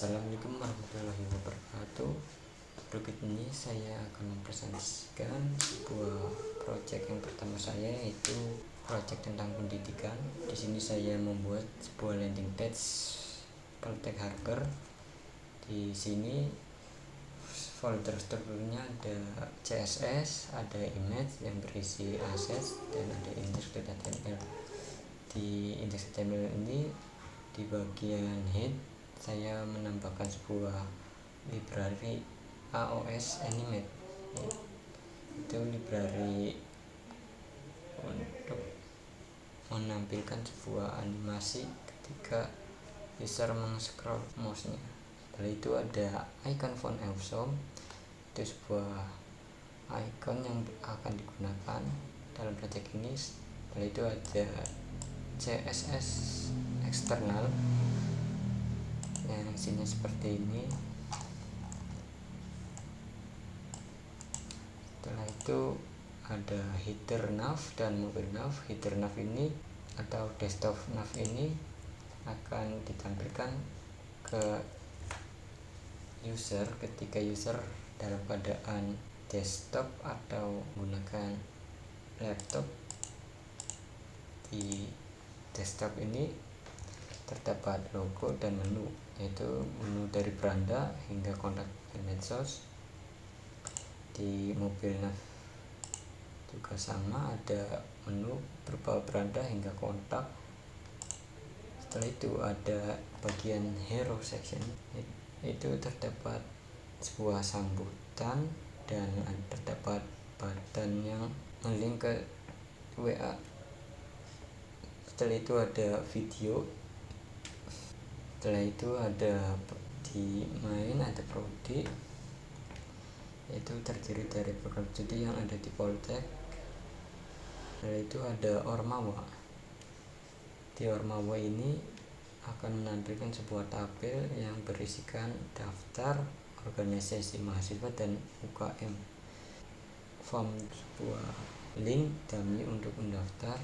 Assalamualaikum warahmatullahi wabarakatuh. Berikut ini saya akan mempresentasikan sebuah proyek yang pertama saya, yaitu proyek tentang pendidikan. Di sini saya membuat sebuah landing page Poltek Harper. Di sini folder strukturnya ada CSS, ada image yang berisi assets, dan ada index.html. Di index.html ini di bagian head saya menambahkan sebuah library AOS Animate. Itu library untuk menampilkan sebuah animasi ketika user meng-scroll mouse-nya. Setelah itu ada icon font awesome, itu sebuah icon yang akan digunakan dalam proyek ini. Setelah itu ada CSS eksternal yang isinya seperti ini. Setelah itu ada header nav dan mobile nav. Header nav ini atau desktop nav ini akan ditampilkan ke user ketika user dalam keadaan desktop atau menggunakan laptop. Di desktop ini terdapat logo dan menu, yaitu menu dari beranda hingga kontak dan medsos. Di mobil nav juga sama, ada menu berupa beranda hingga kontak. Setelah itu ada bagian hero section, itu terdapat sebuah sambutan dan terdapat button yang melink ke WA. Setelah itu ada video. Setelah itu ada di main ada prodi, yaitu terdiri dari program studi yang ada di Poltek. Setelah itu ada Ormawa. Di Ormawa ini akan menampilkan sebuah tabel yang berisikan daftar organisasi mahasiswa dan UKM, form sebuah link dummy untuk mendaftar.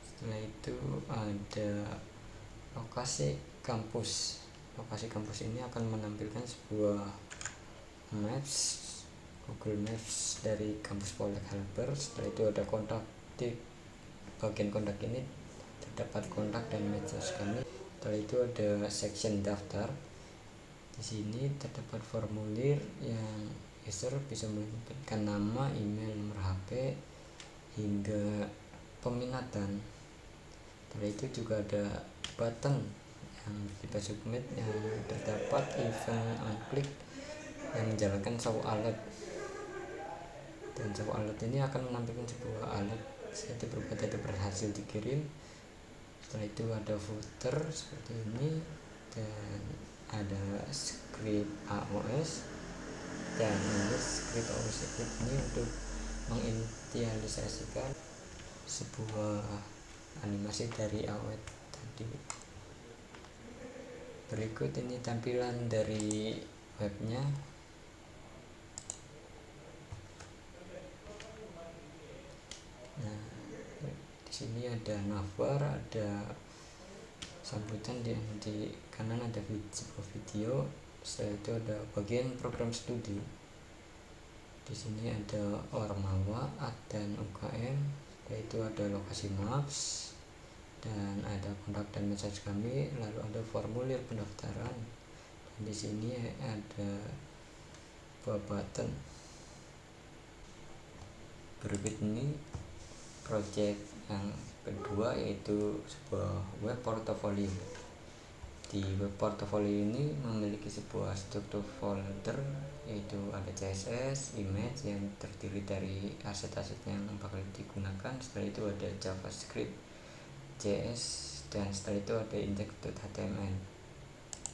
Setelah itu ada lokasi kampus. Lokasi kampus ini akan menampilkan sebuah maps, Google Maps dari kampus Poltek Harper. Setelah itu ada kontak. Di bagian kontak ini terdapat kontak dan medsos kami. Setelah itu ada section daftar. Di sini terdapat formulir yang user bisa menambahkan nama, email, nomor HP hingga peminatan. Setelah itu juga ada button yang tipe submit yang terdapat event on click yang menjalankan show alert, dan show alert ini akan menampilkan sebuah alert yaitu berupa data berhasil dikirim. Setelah itu ada footer seperti ini, dan ada script AOS, dan ini script AOS ini untuk menginisialisasikan sebuah animasi dari AOS tadi. Berikut ini tampilan dari webnya. Nah, di sini ada navbar, ada sambutan, di kanan ada sebuah video. Setelah itu ada bagian program studi. Di sini ada Ormawa, dan UKM. Setelah itu ada lokasi maps, dan ada kontak dan message kami, lalu ada formulir pendaftaran, dan di sini ada buah button. Berikut ini project yang kedua, yaitu sebuah web portfolio. Di web portfolio ini memiliki sebuah struktur folder, yaitu ada CSS, image yang terdiri dari aset-aset yang bakal digunakan. Setelah itu ada JavaScript, JS, dan setelah itu ada index.html.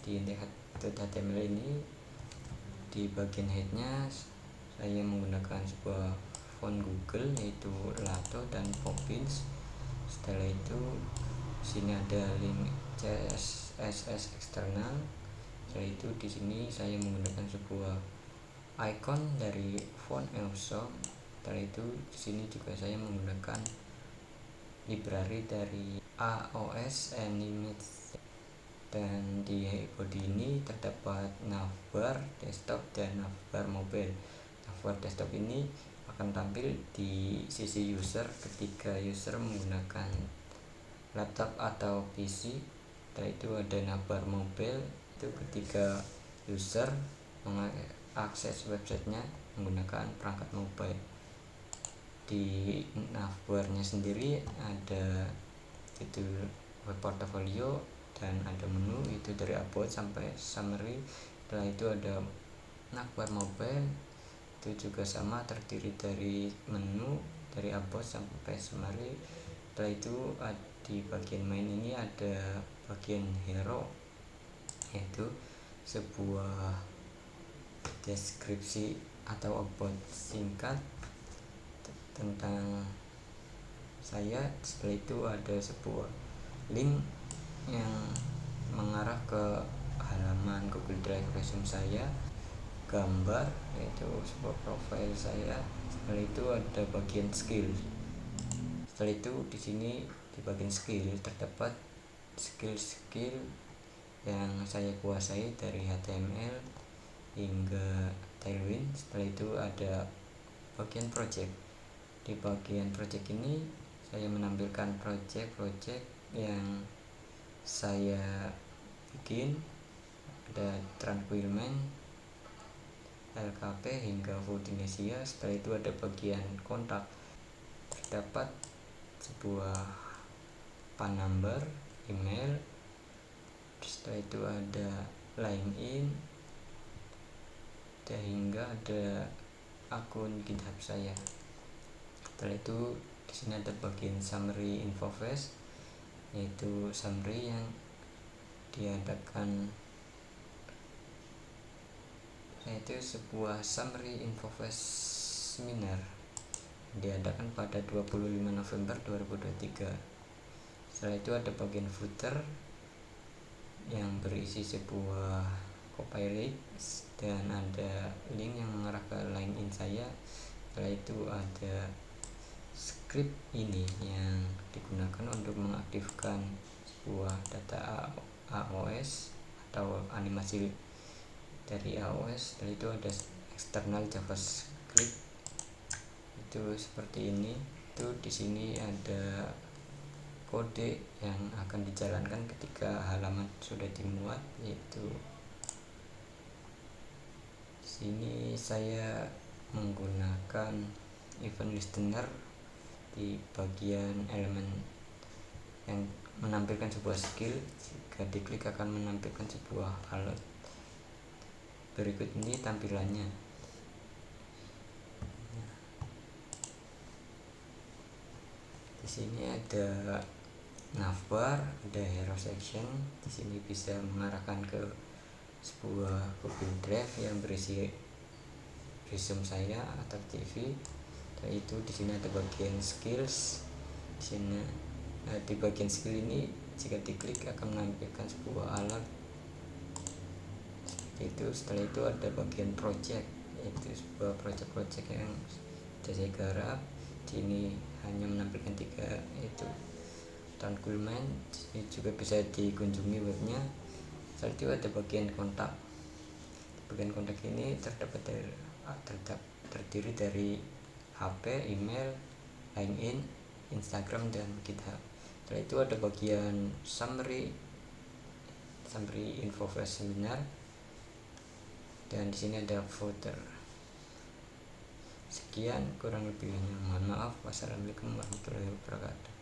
Di index.html ini di bagian headnya saya menggunakan sebuah font Google, yaitu Lato dan Poppins. Setelah itu sini ada link CSS eksternal. Setelah itu di sini saya menggunakan sebuah icon dari font awesome. Setelah itu di sini juga saya menggunakan library dari AOS Animate. dan di body ini terdapat navbar desktop dan navbar mobile. Navbar desktop ini akan tampil di sisi user ketika user menggunakan laptop atau PC. Setelah itu ada navbar mobile, itu ketika user mengakses websitenya menggunakan perangkat mobile. Di navbarnya sendiri ada judul web portfolio dan ada menu, itu dari about sampai summary. Setelah itu ada navbar mobile, itu juga sama, terdiri dari menu dari about sampai summary. Setelah itu di bagian main ini ada bagian hero, yaitu sebuah deskripsi atau about singkat tentang saya. Setelah itu ada sebuah link yang mengarah ke halaman Google Drive resume saya, gambar yaitu sebuah profil saya. Setelah itu ada bagian skill. Setelah itu di sini di bagian skill terdapat skill-skill yang saya kuasai dari HTML hingga Tailwind. Setelah itu ada bagian project. Di bagian project ini saya menampilkan project yang saya bikin, ada Tranquilman, LKP hingga Foodinesia. Setelah itu ada bagian kontak, terdapat sebuah PAN number, email. Setelah itu ada line in hingga ada akun GitHub saya. Setelah itu di sini ada bagian summary info flash, yaitu summary yang diadakan, yaitu sebuah summary info flash seminar diadakan pada 25 November 2023. Setelah itu ada bagian footer yang berisi sebuah copyright dan ada link yang mengarah ke line in saya. Setelah itu ada script ini yang digunakan untuk mengaktifkan sebuah data AOS atau animasi dari AOS. Setelah itu ada eksternal JavaScript, itu seperti ini. Itu di sini ada kode yang akan dijalankan ketika halaman sudah dimuat, yaitu di sini saya menggunakan event listener di bagian elemen yang menampilkan sebuah skill. Jika diklik akan menampilkan sebuah alert. Berikut ini tampilannya. Di sini ada navbar, ada hero section. Di sini bisa mengarahkan ke sebuah Google Drive yang berisi resume saya atau CV. Setelah itu di sini ada bagian skills. Di sini di bagian skill ini jika diklik akan menampilkan sebuah alert. Itu setelah itu ada bagian project, yaitu sebuah project yang sudah saya garap. Di sini hanya menampilkan 3, yaitu Tranquilman. Ini juga bisa dikunjungi webnya. Setelah itu ada bagian kontak. Bagian kontak ini terdiri dari HP, email, line in, Instagram, dan GitHub. Setelah itu ada bagian summary info flash seminar, dan di sini ada footer. Sekian kurang lebihnya, mohon maaf. Wassalamualaikum warahmatullahi wabarakatuh.